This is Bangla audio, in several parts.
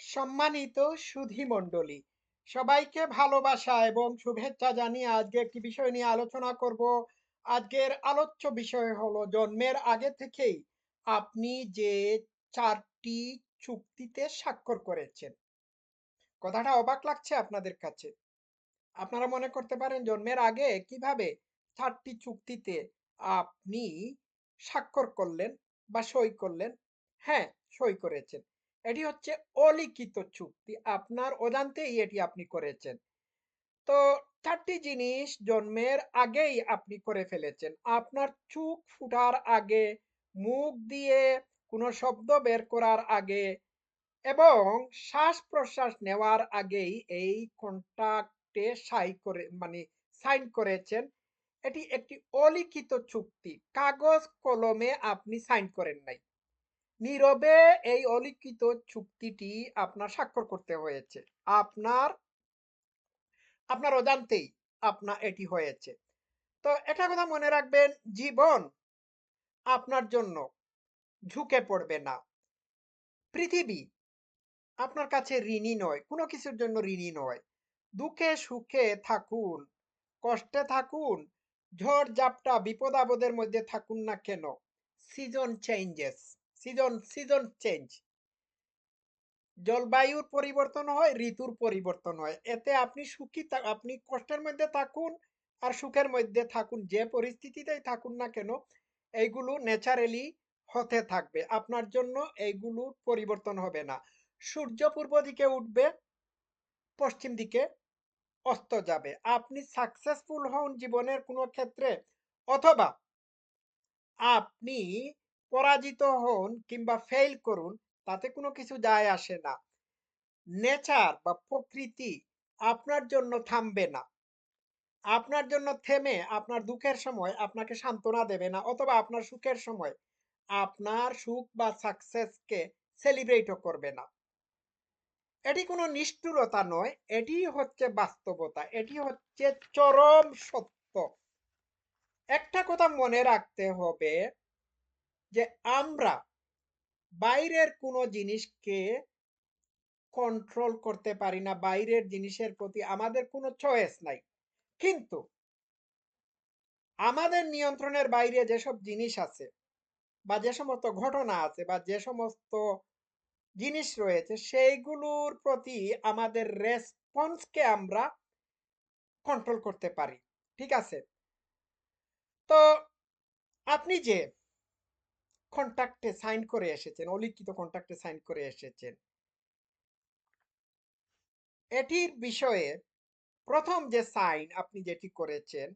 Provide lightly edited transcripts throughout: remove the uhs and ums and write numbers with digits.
সম্মানিত সুধী মণ্ডলী, সবাইকে ভালোবাসা এবং শুভেচ্ছা জানিয়ে আজকে একটি বিষয় নিয়ে আলোচনা করব। আজকের আলোচ্য বিষয় হলো জন্মের আগে থেকেই আপনি যে ৪টি চুক্তিতে স্বাক্ষর করেছেন। কথাটা অবাক লাগছে আপনাদের কাছে? আপনারা মনে করতে পারেন জন্মের আগে কিভাবে ৪টি চুক্তিতে আপনি স্বাক্ষর করলেন বা সই করলেন? হ্যাঁ, সই করেছেন। এটি হচ্ছে অলিখিত চুক্তি। আপনার অজান্তেই এটি আপনি করেছেন। তো ৪টি জিনিস জন্মের আগেই আপনি করে ফেলেছেন। আপনার চোখ ফুটার আগে, মুখ দিয়ে কোনো শব্দ বের করার আগে এবং শ্বাস-প্রশ্বাস নেওয়ার আগেই এই কন্ট্রাক্টে সাইন করেছেন। এটি একটি অলিখিত চুক্তি। কাগজ কলমে আপনি সাইন করেন নাই। নীরবে এই অলিখিত চুক্তিটি আপনার স্বাক্ষর করতে হয়েছে। আপনার আপনার অজান্তেই এটি হয়েছে। তো একটা কথা মনে রাখবেন, জীবন আপনার জন্য ঝুঁকে পড়বে না। পৃথিবী আপনার কাছে ঋণী নয়, কোনো কিছুর জন্য ঋণী নয়। দুঃখে সুখে থাকুন, কষ্টে থাকুন, ঝড়-ঝাপটা, বিপদ-আপদের মধ্যে থাকুন না কেন, সিজন চেঞ্জেস, সিজন চেঞ্জ। জলবায়ুর পরিবর্তন হয়, ঋতুর পরিবর্তন হয়। এতে আপনি কষ্টের মধ্যে থাকুন আর সুখের মধ্যে থাকুন, যে পরিস্থিতিতেই থাকুন না কেন, এইগুলো ন্যাচারালি হতে থাকবে। আপনার জন্য এইগুলো পরিবর্তন হবে না। সূর্য পূর্ব দিকে উঠবে, পশ্চিম দিকে অস্ত যাবে। আপনি সাকসেসফুল হন জীবনের কোনো ক্ষেত্রে, অথবা আপনি পরাজিত হন কিংবা ফেইল করুন, তাতে কোনো কিছু যায় আসে না। নেচার বা প্রকৃতি আপনার জন্য থামবে না। আপনার জন্য থেমে আপনার দুঃখের সময় আপনাকে সান্ত্বনা দেবে না, অথবা আপনার সুখের সময় আপনার সুখ বা সাকসেসকে সেলিব্রেটও করবে না। এটি কোনো নিষ্ঠুরতা নয়, এটি হচ্ছে বাস্তবতা, এটি হচ্ছে চরম সত্য। একটা কথা মনে রাখতে হবে যে আমরা বাইরের কোনো জিনিসকে কন্ট্রোল করতে পারি না, বাইরের জিনিসের প্রতি আমাদের কোনো চয়েস নাই। কিন্তু আমাদের নিয়ন্ত্রণের বাইরে যেসব জিনিস আছে বা যে সমস্ত ঘটনা আছে বা যে সমস্ত জিনিস রয়েছে, সেইগুলোর প্রতি আমাদের রেসপন্সকে আমরা কন্ট্রোল করতে পারি। ঠিক আছে? তো আপনি যে কন্ট্রাক্টে সাইন করে এসেছেন, অলিখিত কন্ট্রাক্টে সাইন করে এসেছেন, এটির বিষয়ে প্রথম যে সাইন আপনি যেটি করেছেন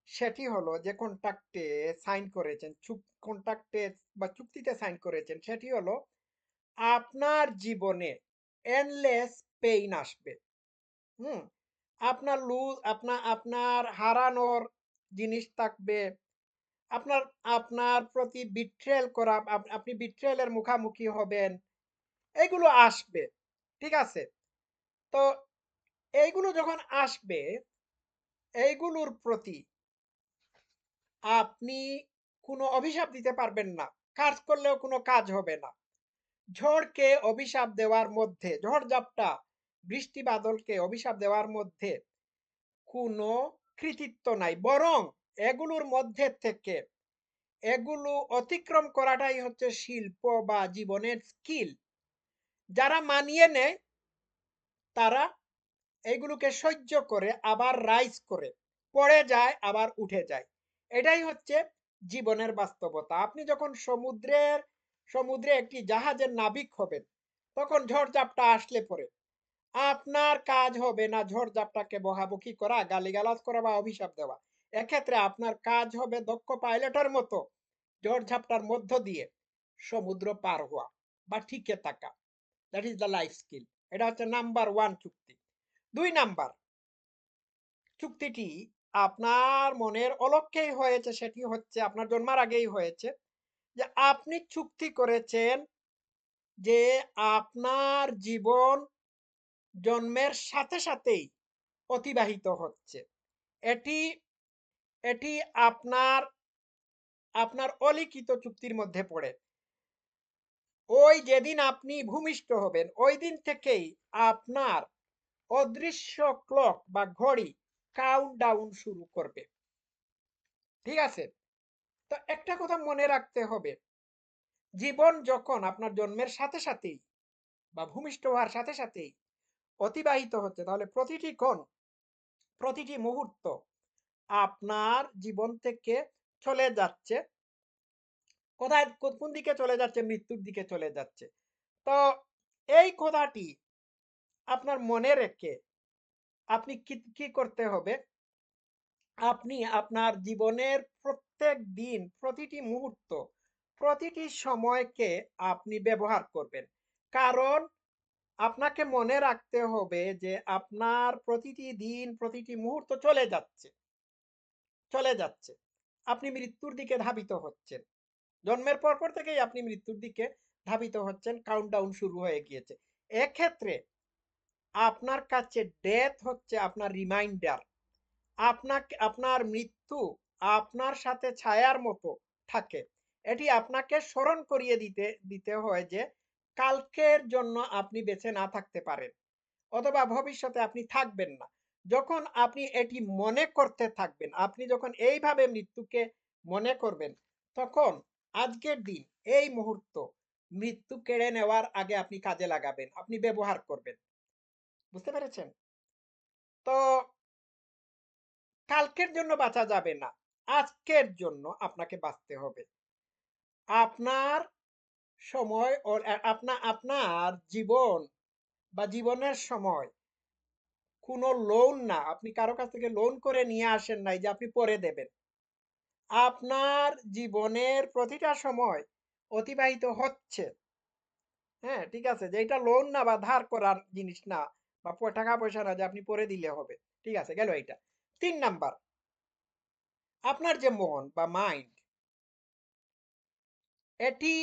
সেটি হলো, যে কন্ট্রাক্টে সাইন করেছেন, কন্ট্রাক্টে বা চুক্তিতে সাইন করেছেন, সেটি হলো আপনার জীবনে এন্ডলেস পেইন আসবে। হুম? আপনার আপনার হারানোর জিনিস থাকবে। আপনার আপনার প্রতি বিট্রেল করা, আপনি বিট্রেলের মুখামুখি হবেন। এগুলো আসবে। ঠিক আছে? তো এইগুলো যখন আসবে, এইগুলোর প্রতি আপনি কোনো অভিশাপ দিতে পারবেন না। কাজ করলেও কোনো কাজ হবে না। ঝড়কে অভিশাপ দেওয়ার মধ্যে, ঝড়-ঝাপটা, বৃষ্টি বাদলকে অভিশাপ দেওয়ার মধ্যে কোনো কৃতিত্ব নাই। বরং এগুলোর মধ্যে থেকে এগুলো অতিক্রম করাটাই হচ্ছে শিল্প বা জীবনের স্কিল। যারা মানিয়ে নেয় তারা এইগুলোকে সহ্য করে আবার রাইজ করে, পড়ে যায় আবার উঠে যায়। এটাই হচ্ছে জীবনের বাস্তবতা। আপনি যখন সমুদ্রে একটি জাহাজের নাবিক হবেন, তখন ঝড়-ঝাপটা আসলে পরে আপনার কাজ হবে না ঝড়-ঝাপটাকে বকাবকি করা, গালিগালাজ করা বা অভিশাপ দেওয়া। এক্ষেত্রে আপনার কাজ হবে দক্ষ পাইলটের মতো ঝড়-ঝাপটার মধ্য দিয়ে সমুদ্র পার হওয়া বা টিকে থাকা। That is the life skill. এটা হচ্ছে নাম্বার 1 চুক্তি। ২ নাম্বার চুক্তিটি আপনার মনের অলক্ষ্যেই হয়েছে, সেটি হচ্ছে আপনার জন্মার আগেই হয়েছে, যে আপনি চুক্তি করেছেন যে আপনার জীবন জন্মের সাথে সাথেই অতিবাহিত হচ্ছে। এটি এটি আপনার আপনার অলিখিত চুক্তির মধ্যে পড়ে। ওই যেদিন আপনি ভূমিষ্ঠ হবেন ওই দিন থেকেই আপনার অদৃশ্য ক্লক বা ঘড়ি কাউন্টডাউন শুরু করবে। ঠিক আছে? তো একটা কথা মনে রাখতে হবে, জীবন যখন আপনার জন্মের সাথে সাথেই বা ভূমিষ্ঠ হওয়ার সাথে সাথেই অতিবাহিত হচ্ছে, তাহলে প্রতিটি ক্ষণ, প্রতিটি মুহূর্ত আপনার জীবন থেকে চলে যাচ্ছে কোথায়, কোন দিকে চলে যাচ্ছে? মৃত্যুর দিকে চলে যাচ্ছে। তো এই কথাটি আপনার মনে রেখে আপনি কি কি করতে হবে? আপনি আপনার জীবনের প্রত্যেক দিন, প্রতিটি মুহূর্ত, প্রতিটি সময়কে আপনি ব্যবহার করবেন। কারণ আপনাকে মনে রাখতে হবে যে আপনার প্রতিটি দিন, প্রতিটি মুহূর্ত চলে যাচ্ছে, চলে যাচ্ছে। আপনি মৃত্যুর দিকে ধাবিত হচ্ছেন। জন্মের পর থেকেই আপনি মৃত্যুর দিকে ধাবিত হচ্ছেন, কাউন্টডাউন শুরু হয়ে গিয়েছে। এক্ষেত্রে আপনার কাছে ডেথ হচ্ছে আপনার রিমাইন্ডার। আপনার মৃত্যু আপনার সাথে ছায়ার মতো থাকে। এটি আপনাকে স্মরণ করিয়ে দিতে হয় যে কালকের জন্য আপনি বেঁচে না থাকতে পারেন অথবা ভবিষ্যতে আপনি থাকবেন না। যখন আপনি এটি মনে করতে থাকবেন, আপনি যখন এইভাবে মৃত্যুকে মনে করবেন, তখন আজকের দিন, এই মুহূর্ত মৃত্যু কেড়ে নেওয়ার আগে আপনি কাজে লাগাবেন, আপনি ব্যবহার করবেন। বুঝতে পেরেছেন? তো কালকের জন্য বাঁচা যাবে না। আজকের জন্য আপনাকে বাঁচতে হবে। আপনার সময় ওর আপনার জীবন বা জীবনের সময় কোনো লোন না। আপনি কারো কাছ থেকে লোন করে নিয়ে আসেন নাই যে আপনি পরে দেবেন। আপনার জীবনের প্রতিটা সময় অতিবাহিত হচ্ছে। হ্যাঁ, ঠিক আছে? যে এটা লোন না বা ধার করার জিনিস না বা টাকা-পয়সা না যে আপনি পরে দিলে হবে। ঠিক আছে? গেল এইটা। ৩ নাম্বার, আপনার যে মন বা মাইন্ড, এটি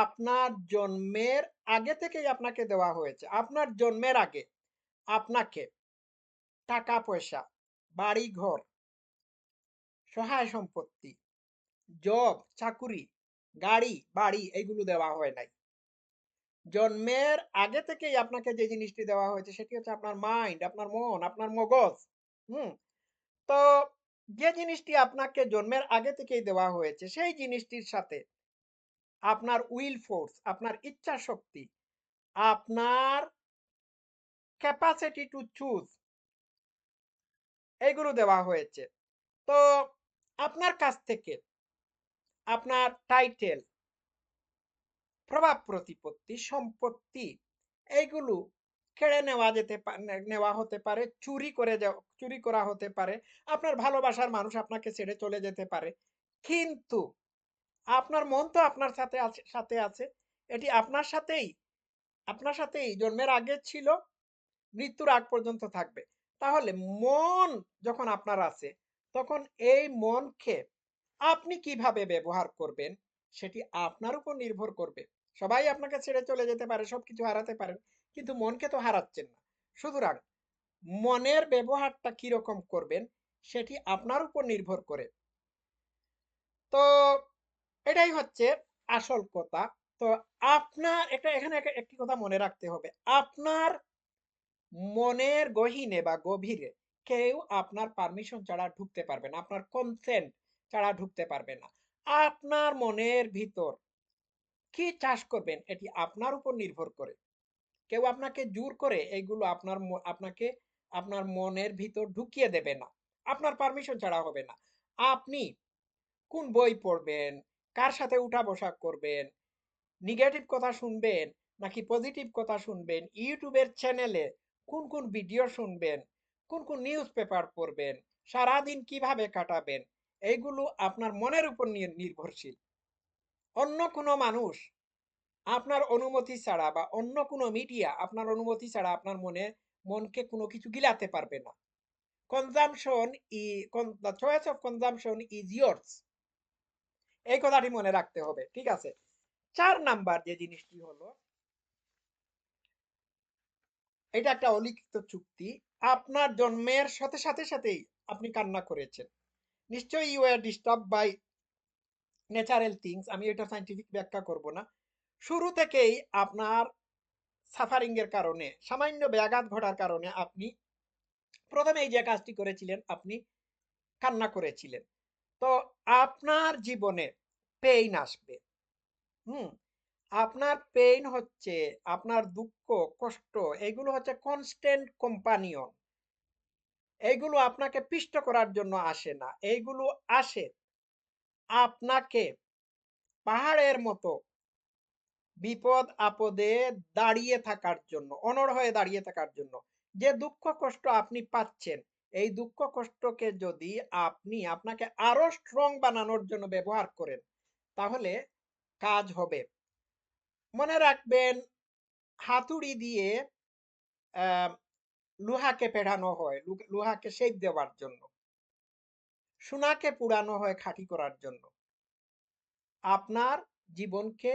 আপনার জন্মের আগে থেকেই আপনাকে দেওয়া হয়েছে। আপনার জন্মের আগে আপনাকে টাকা-পয়সা, বাড়ি-ঘর, সহায় সম্পত্তি, জব, চাকুরি, গাড়ি, বাড়ি এগুলো দেওয়া হয় নাই। জন্মের আগে থেকেই আপনাকে যে জিনিসটি দেওয়া হয়েছে সেটি হচ্ছে আপনার মাইন্ড, আপনার মন, আপনার মগজ। হুম? তো যে জিনিসটি আপনাকে জন্মের আগে থেকেই দেওয়া হয়েছে সেই জিনিসটির সাথে আপনার উইল ফোর্স, আপনার ইচ্ছা শক্তি, আপনার ক্যাপাসিটি টু চুজ এইগুলো দেওয়া হয়েছে। তো আপনার কাছ থেকে আপনার টাইটেল, প্রভাব প্রতিপত্তি, সম্পত্তি এইগুলো কেড়ে নেওয়া নেওয়া হতে পারে, চুরি করা হতে পারে। আপনার ভালোবাসার মানুষ আপনাকে ছেড়ে চলে যেতে পারে। কিন্তু আপনার মন তো আপনার সাথে আছে। এটি আপনার সাথেই জন্মের আগে ছিল, মৃত্যুর আগ পর্যন্ত থাকবে। তাহলে মন যখন আপনার আছে, তখন এই মনকে আপনি কিভাবে ব্যবহার করবেন সেটি আপনার উপর নির্ভর করবে। সবাই আপনাকে ছেড়ে চলে যেতে পারে, সবকিছু হারাতে পারেন, কিন্তু মনকে তো হারাচ্ছেন না। সুতরাং মনের ব্যবহারটা কিরকম করবেন সেটি আপনার উপর নির্ভর করে। তো এটাই হচ্ছে আসল কথা। তো এখানে একটি কথা মনে রাখতে হবে। আপনার মনের গহীনে বা গভীরে কেউ আপনার পারমিশন ছাড়া ঢুকতে পারবে না। আপনার কনসেন্ট ছাড়া ঢুকতে পারবে না। আপনার মনের ভিতর কি চাষ করবেন এটি আপনার উপর নির্ভর করে। কেউ আপনাকে জোর করে এইগুলো আপনাকে আপনার মনের ভিতর ঢুকিয়ে দেবে না। আপনার পারমিশন ছাড়া হবে না। আপনি কোন বই পড়বেন, কার সাথে উঠা-বসা করবেন, নেগেটিভ কথা শুনবেন নাকি পজিটিভ কথা শুনবেন, ইউটিউবের চ্যানেলে কোন ভিডিও শুনবেন, কোন নিউজ পেপার পড়বেন, সারাদিন কিভাবে কাটাবেন, এইগুলো আপনার মনের উপর নির্ভরশীল। অন্য কোনো মানুষ আপনার অনুমতি ছাড়া বা অন্য কোনো মিডিয়া আপনার অনুমতি ছাড়া আপনার মনকে কোনো কিছু গিলাতে পারবে না। Consumption E the choice of consumption is years. এই কথাটি মনে রাখতে হবে। ঠিক আছে? ৪ নাম্বার যে জিনিসটি হলো, এটা একটা অলিখিত চুক্তি। আপনার জন্মের সাথেই আপনি কান্না করেছেন। নিশ্চয়ই you are disturbed by natural things. আমি এটা সায়েন্টিফিক ব্যাখ্যা করব না। শুরু থেকেই আপনার সাফারিং এর কারণে সামান্য ব্যাঘাত ঘটার কারণে আপনি ১ম এই যে কাজটি করেছিলেন আপনি কান্না করেছিলেন। তো আপনার জীবনে পেইন আসবে। হুম? আপনার পেইন হচ্ছে আপনার দুঃখ, কষ্ট এগুলো হচ্ছে কনস্ট্যান্ট কম্পানিয়ন। এইগুলো আপনাকে পিষ্ট করার জন্য আসে না। এইগুলো আসে আপনাকে পাহাড়ের মতো বিপদ-আপদে দাঁড়িয়ে থাকার জন্য, অনড় হয়ে দাঁড়িয়ে থাকার জন্য। যে দুঃখ কষ্ট আপনি পাচ্ছেন, এই দুঃখ কষ্টকে যদি আপনি আপনাকে আরো স্ট্রং বানানোর জন্য ব্যবহার করেন, তাহলে কাজ হবে। মনে রাখবেন হাতুড়ি দিয়ে অ্যা লোহাকে পেড়ানো হয়, লোহাকে শেপ দেওয়ার জন্য। সোনাকে পুড়ানো হয় খাঁটি করার জন্য। আপনার জীবনকে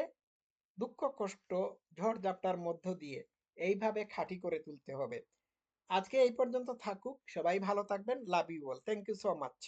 দুঃখ কষ্ট ঝড়-ঝাপটার মধ্য দিয়ে এইভাবে খাঁটি করে তুলতে হবে। আজকে এই পর্যন্ত থাকুক। সবাই ভালো থাকবেন। Love you all. Thank you so much.